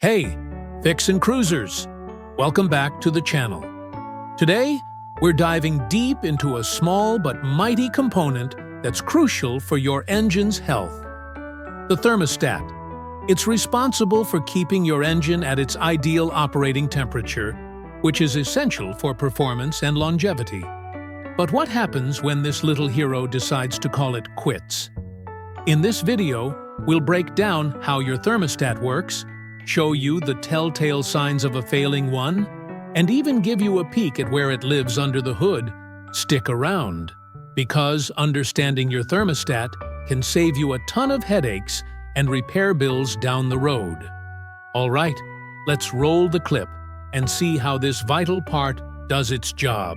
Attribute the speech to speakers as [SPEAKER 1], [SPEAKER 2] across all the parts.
[SPEAKER 1] Hey, Fixin' Cruisers! Welcome back to the channel. Today, we're diving deep into a small but mighty component that's crucial for your engine's health. The thermostat. It's responsible for keeping your engine at its ideal operating temperature, which is essential for performance and longevity. But what happens when this little hero decides to call it quits? In this video, we'll break down how your thermostat works, show you the telltale signs of a failing one, and even give you a peek at where it lives under the hood. Stick around, because understanding your thermostat can save you a ton of headaches and repair bills down the road. All right, let's roll the clip and see how this vital part does its job.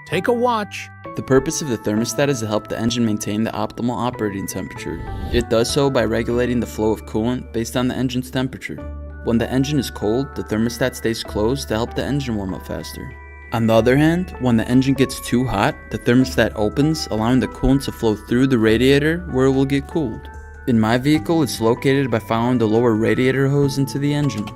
[SPEAKER 1] Take a watch.
[SPEAKER 2] The purpose of the thermostat is to help the engine maintain the optimal operating temperature. It does so by regulating the flow of coolant based on the engine's temperature. When the engine is cold, the thermostat stays closed to help the engine warm up faster. On the other hand, when the engine gets too hot, the thermostat opens, allowing the coolant to flow through the radiator where it will get cooled. In my vehicle, it's located by following the lower radiator hose into the engine.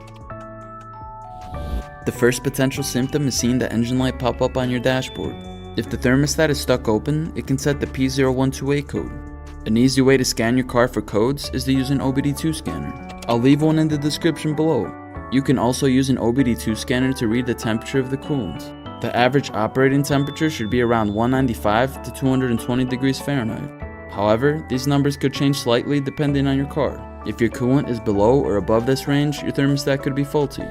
[SPEAKER 2] The first potential symptom is seeing the engine light pop up on your dashboard. If the thermostat is stuck open, it can set the P0128 code. An easy way to scan your car for codes is to use an OBD2 scanner. I'll leave one in the description below. You can also use an OBD2 scanner to read the temperature of the coolant. The average operating temperature should be around 195 to 220 degrees Fahrenheit. However, these numbers could change slightly depending on your car. If your coolant is below or above this range, your thermostat could be faulty.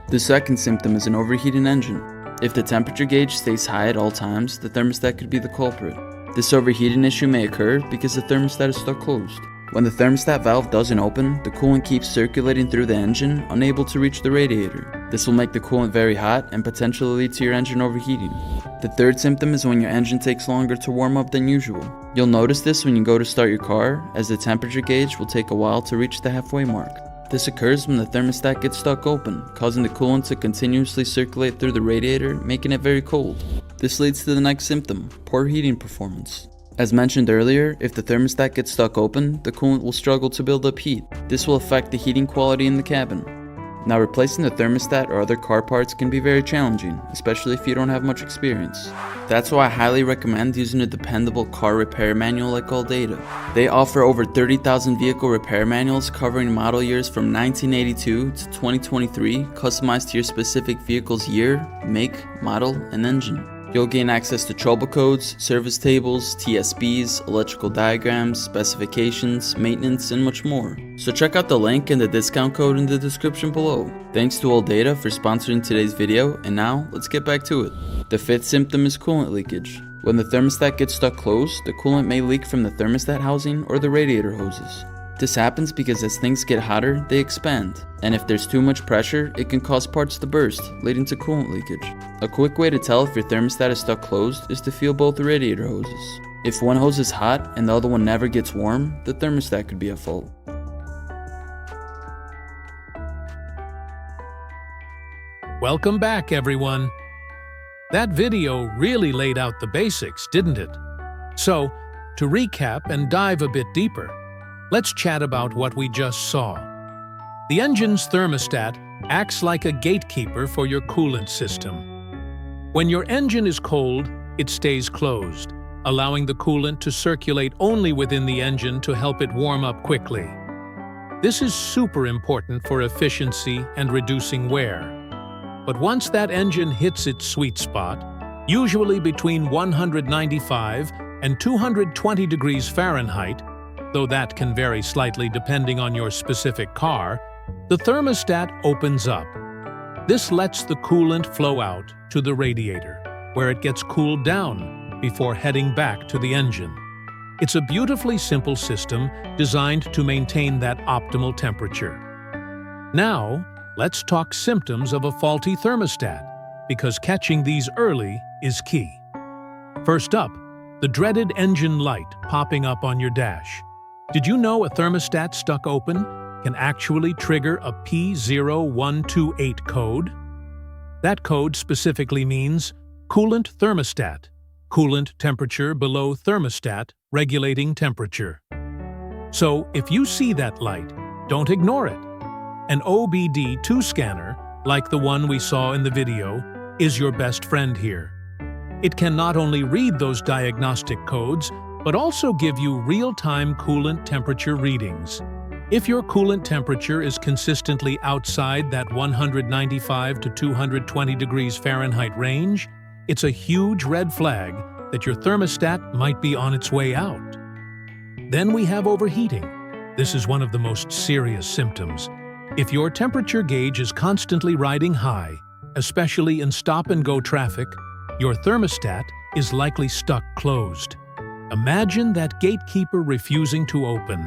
[SPEAKER 2] The second symptom is an overheating engine. If the temperature gauge stays high at all times, the thermostat could be the culprit. This overheating issue may occur because the thermostat is stuck closed. When the thermostat valve doesn't open, the coolant keeps circulating through the engine, unable to reach the radiator. This will make the coolant very hot and potentially lead to your engine overheating. The third symptom is when your engine takes longer to warm up than usual. You'll notice this when you go to start your car, as the temperature gauge will take a while to reach the halfway mark. This occurs when the thermostat gets stuck open, causing the coolant to continuously circulate through the radiator, making it very cold. This leads to the next symptom, poor heating performance. As mentioned earlier, if the thermostat gets stuck open, the coolant will struggle to build up heat. This will affect the heating quality in the cabin. Now, replacing the thermostat or other car parts can be very challenging, especially if you don't have much experience. That's why I highly recommend using a dependable car repair manual like ALLDATA. They offer over 30,000 vehicle repair manuals covering model years from 1982 to 2023, customized to your specific vehicle's year, make, model, and engine. You'll gain access to trouble codes, service tables, TSBs, electrical diagrams, specifications, maintenance, and much more. So check out the link and the discount code in the description below. Thanks to ALLDATA for sponsoring today's video, and now let's get back to it. The fifth symptom is coolant leakage. When the thermostat gets stuck closed, the coolant may leak from the thermostat housing or the radiator hoses. This happens because as things get hotter, they expand, and if there's too much pressure, it can cause parts to burst, leading to coolant leakage. A quick way to tell if your thermostat is stuck closed is to feel both the radiator hoses. If one hose is hot and the other one never gets warm, the thermostat could be at fault.
[SPEAKER 1] Welcome back, everyone. That video really laid out the basics, didn't it? So, to recap and dive a bit deeper, let's chat about what we just saw. The engine's thermostat acts like a gatekeeper for your coolant system. When your engine is cold, it stays closed, allowing the coolant to circulate only within the engine to help it warm up quickly. This is super important for efficiency and reducing wear. But once that engine hits its sweet spot, usually between 195 and 220 degrees Fahrenheit, though that can vary slightly depending on your specific car, the thermostat opens up. This lets the coolant flow out to the radiator, where it gets cooled down before heading back to the engine. It's a beautifully simple system designed to maintain that optimal temperature. Now, let's talk symptoms of a faulty thermostat, because catching these early is key. First up, the dreaded engine light popping up on your dash. Did you know a thermostat stuck open can actually trigger a P0128 code? That code specifically means coolant thermostat, coolant temperature below thermostat, regulating temperature. So if you see that light, don't ignore it. An OBD2 scanner, like the one we saw in the video, is your best friend here. It can not only read those diagnostic codes, but also give you real-time coolant temperature readings. If your coolant temperature is consistently outside that 195 to 220 degrees Fahrenheit range, it's a huge red flag that your thermostat might be on its way out. Then we have overheating. This is one of the most serious symptoms. If your temperature gauge is constantly riding high, especially in stop-and-go traffic, your thermostat is likely stuck closed. Imagine that gatekeeper refusing to open.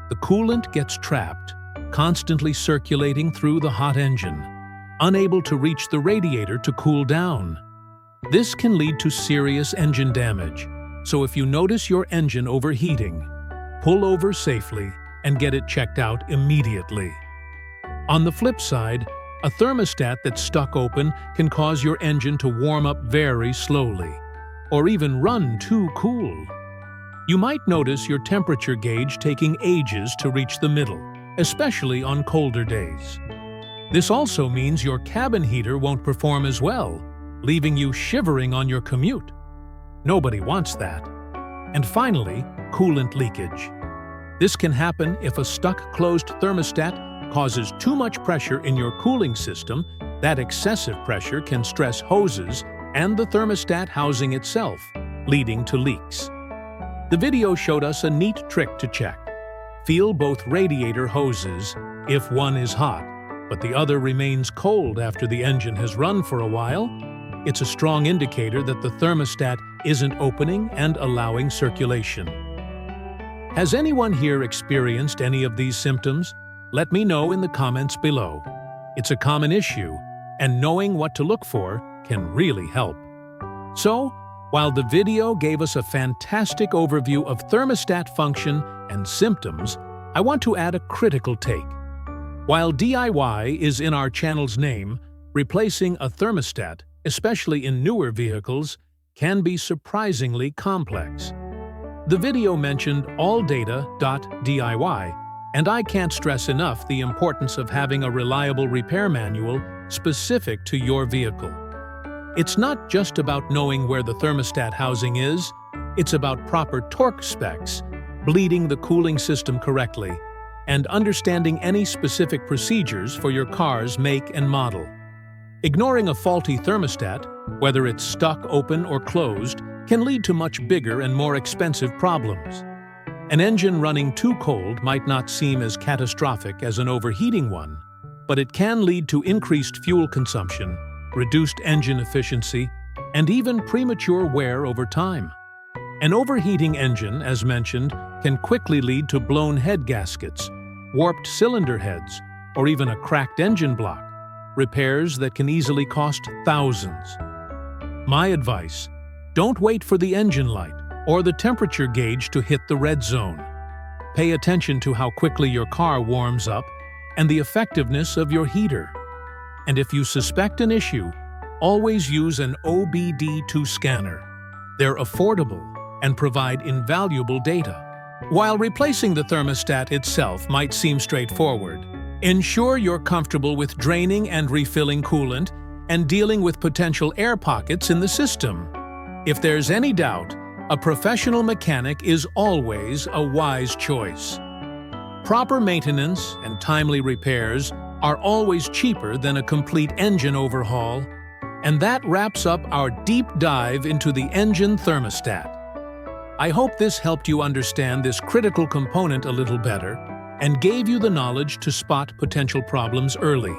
[SPEAKER 1] The coolant gets trapped, constantly circulating through the hot engine, unable to reach the radiator to cool down. This can lead to serious engine damage, so if you notice your engine overheating, pull over safely and get it checked out immediately. On the flip side, a thermostat that's stuck open can cause your engine to warm up very slowly, or even run too cool. You might notice your temperature gauge taking ages to reach the middle, especially on colder days. This also means your cabin heater won't perform as well, leaving you shivering on your commute. Nobody wants that. And finally, coolant leakage. This can happen if a stuck-closed thermostat causes too much pressure in your cooling system. That excessive pressure can stress hoses and the thermostat housing itself, leading to leaks. The video showed us a neat trick to check. Feel both radiator hoses if one is hot, but the other remains cold after the engine has run for a while. It's a strong indicator that the thermostat isn't opening and allowing circulation. Has anyone here experienced any of these symptoms? Let me know in the comments below. It's a common issue, and knowing what to look for can really help. So, while the video gave us a fantastic overview of thermostat function and symptoms, I want to add a critical take. While DIY is in our channel's name, replacing a thermostat, especially in newer vehicles, can be surprisingly complex. The video mentioned alldata.diy, and I can't stress enough the importance of having a reliable repair manual specific to your vehicle. It's not just about knowing where the thermostat housing is, it's about proper torque specs, bleeding the cooling system correctly, and understanding any specific procedures for your car's make and model. Ignoring a faulty thermostat, whether it's stuck open or closed, can lead to much bigger and more expensive problems. An engine running too cold might not seem as catastrophic as an overheating one, but it can lead to increased fuel consumption, reduced engine efficiency, and even premature wear over time. An overheating engine, as mentioned, can quickly lead to blown head gaskets, warped cylinder heads, or even a cracked engine block, repairs that can easily cost thousands. My advice: don't wait for the engine light or the temperature gauge to hit the red zone. Pay attention to how quickly your car warms up and the effectiveness of your heater. And if you suspect an issue, always use an OBD2 scanner. They're affordable and provide invaluable data. While replacing the thermostat itself might seem straightforward, ensure you're comfortable with draining and refilling coolant and dealing with potential air pockets in the system. If there's any doubt, a professional mechanic is always a wise choice. Proper maintenance and timely repairs are always cheaper than a complete engine overhaul. And that wraps up our deep dive into the engine thermostat. I hope this helped you understand this critical component a little better and gave you the knowledge to spot potential problems early.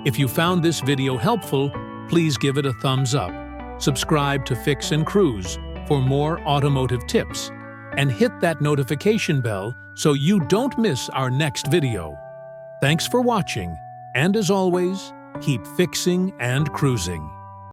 [SPEAKER 1] If you found this video helpful, please give it a thumbs up, subscribe to Fix and Cruise for more automotive tips, and hit that notification bell so you don't miss our next video. Thanks for watching, and as always, keep fixing and cruising.